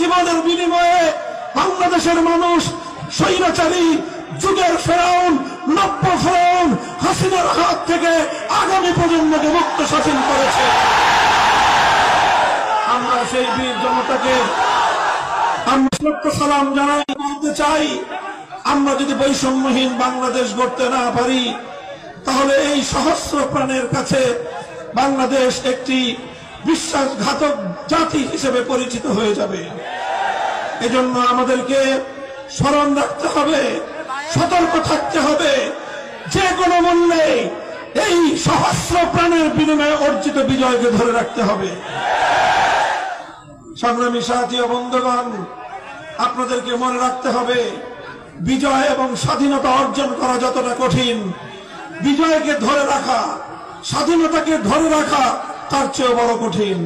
জীবনের বিনিময়ে বাংলাদেশের মানুষ স্বৈরাচারী যুগের ফেরাউন, নব্য ফেরাউন হাসিনার হাত থেকে আগামী প্রজন্মকে মুক্ত স্বাধীন করেছে। আমরা সেই বীর জনতাকে আমরা সালাম জানাই, বলতে চাই, আমরা যদি বৈষম্যহীন বাংলাদেশ গড়তে না পারি তাহলে এই সহস্র প্রাণের কাছে বাংলাদেশ একটি বিশ্বাসঘাতক জাতি হিসেবে পরিচিত হয়ে যাবে। এজন্য আমাদেরকে স্মরণ রাখতে হবে, সতর্ক থাকতে হবে, যে কোনো মূল্যে এই সহস্র প্রাণের বিনিময়ে অর্জিত বিজয়কে ধরে রাখতে হবে। সংগ্রামী সাথী ও বন্ধুগণ, আপনাদেরকে মনে রাখতে হবে, বিজয় এবং স্বাধীনতা অর্জন করা যতটা কঠিন, বিজয়কে ধরে রাখা, স্বাধীনতাকে ধরে রাখা তার চেয়ে বড় কঠিন।